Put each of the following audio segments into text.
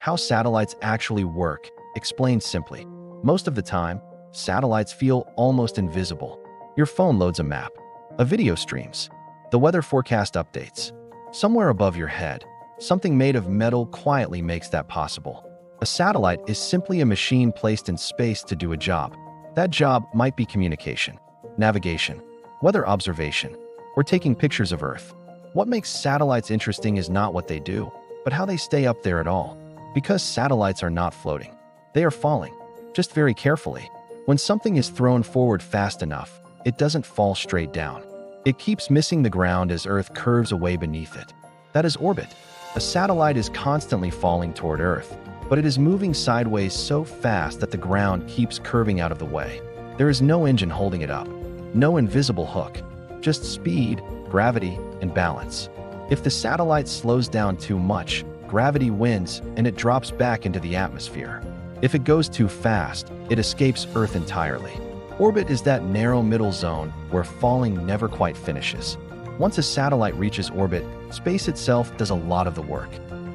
How satellites actually work, explained simply. Most of the time, satellites feel almost invisible. Your phone loads a map, a video streams, the weather forecast updates. Somewhere above your head, something made of metal quietly makes that possible. A satellite is simply a machine placed in space to do a job. That job might be communication, navigation, weather observation, or taking pictures of Earth. What makes satellites interesting is not what they do, but how they stay up there at all. Because satellites are not floating. They are falling, just very carefully. When something is thrown forward fast enough, it doesn't fall straight down. It keeps missing the ground as Earth curves away beneath it. That is orbit. A satellite is constantly falling toward Earth, but it is moving sideways so fast that the ground keeps curving out of the way. There is no engine holding it up, no invisible hook, just speed, gravity, and balance. If the satellite slows down too much, gravity wins and it drops back into the atmosphere. If it goes too fast, it escapes Earth entirely. Orbit is that narrow middle zone where falling never quite finishes. Once a satellite reaches orbit, space itself does a lot of the work.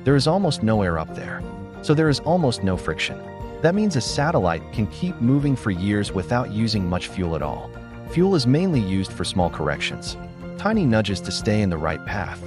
There is almost no air up there, so there is almost no friction. That means a satellite can keep moving for years without using much fuel at all. Fuel is mainly used for small corrections, tiny nudges to stay in the right path,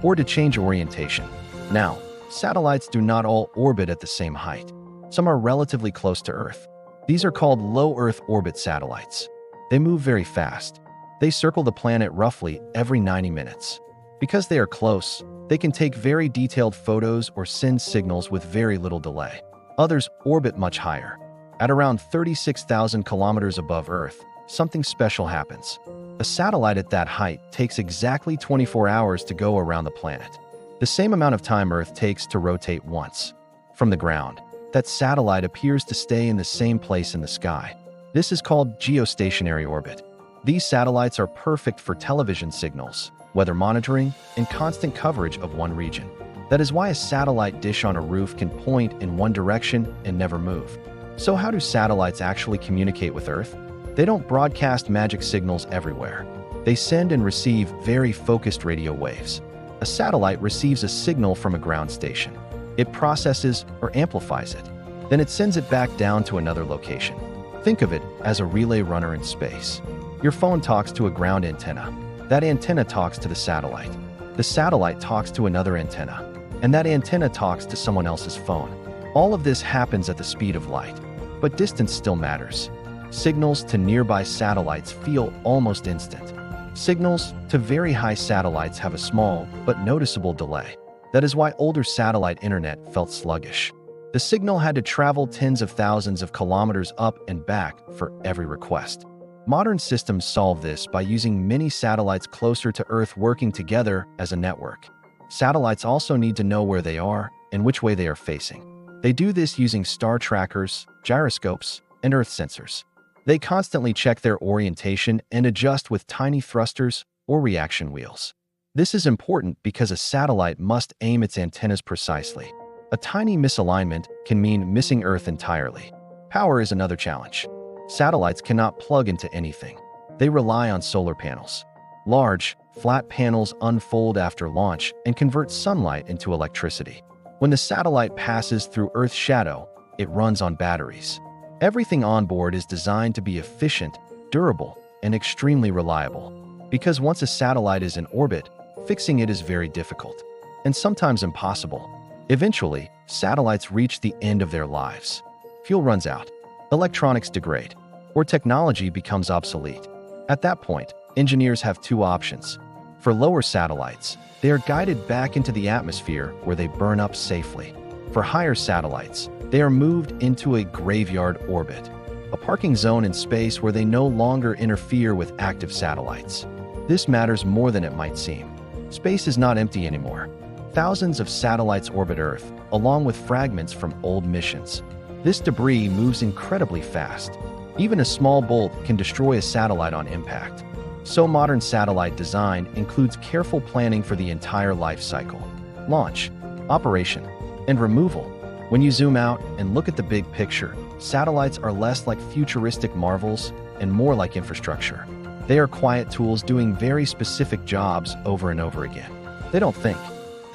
or to change orientation. Now, satellites do not all orbit at the same height. Some are relatively close to Earth. These are called low Earth orbit satellites. They move very fast. They circle the planet roughly every 90 minutes. Because they are close, they can take very detailed photos or send signals with very little delay. Others orbit much higher. At around 36,000 kilometers above Earth, something special happens. A satellite at that height takes exactly 24 hours to go around the planet. The same amount of time Earth takes to rotate once. From the ground, that satellite appears to stay in the same place in the sky. This is called geostationary orbit. These satellites are perfect for television signals, weather monitoring, and constant coverage of one region. That is why a satellite dish on a roof can point in one direction and never move. So how do satellites actually communicate with Earth? They don't broadcast magic signals everywhere. They send and receive very focused radio waves. A satellite receives a signal from a ground station. It processes or amplifies it. Then it sends it back down to another location. Think of it as a relay runner in space. Your phone talks to a ground antenna. That antenna talks to the satellite. The satellite talks to another antenna. And that antenna talks to someone else's phone. All of this happens at the speed of light. But distance still matters. Signals to nearby satellites feel almost instant. Signals to very high satellites have a small but noticeable delay. That is why older satellite internet felt sluggish. The signal had to travel tens of thousands of kilometers up and back for every request. Modern systems solve this by using many satellites closer to Earth working together as a network. Satellites also need to know where they are and which way they are facing. They do this using star trackers, gyroscopes, and Earth sensors. They constantly check their orientation and adjust with tiny thrusters or reaction wheels. This is important because a satellite must aim its antennas precisely. A tiny misalignment can mean missing Earth entirely. Power is another challenge. Satellites cannot plug into anything. They rely on solar panels. Large, flat panels unfold after launch and convert sunlight into electricity. When the satellite passes through Earth's shadow, it runs on batteries. Everything on board is designed to be efficient, durable, and extremely reliable. Because once a satellite is in orbit, fixing it is very difficult, and sometimes impossible. Eventually, satellites reach the end of their lives. Fuel runs out, electronics degrade, or technology becomes obsolete. At that point, engineers have two options. For lower satellites, they are guided back into the atmosphere where they burn up safely. For higher satellites, they are moved into a graveyard orbit, a parking zone in space where they no longer interfere with active satellites. This matters more than it might seem. Space is not empty anymore. Thousands of satellites orbit Earth, along with fragments from old missions. This debris moves incredibly fast. Even a small bolt can destroy a satellite on impact. So modern satellite design includes careful planning for the entire life cycle: launch, operation, and removal. When you zoom out and look at the big picture, satellites are less like futuristic marvels and more like infrastructure. They are quiet tools doing very specific jobs over and over again. They don't think.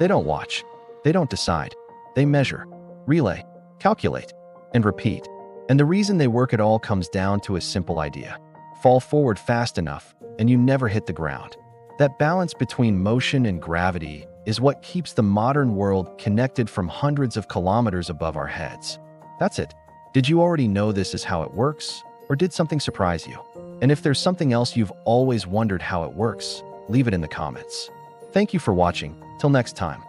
They don't watch. They don't decide. They measure. relay, calculate, and repeat. And the reason they work at all comes down to a simple idea. Fall forward fast enough, and you never hit the ground. That balance between motion and gravity is what keeps the modern world connected from hundreds of kilometers above our heads. That's it. Did you already know this is how it works, or did something surprise you? And if there's something else you've always wondered how it works, leave it in the comments. Thank you for watching. Till next time.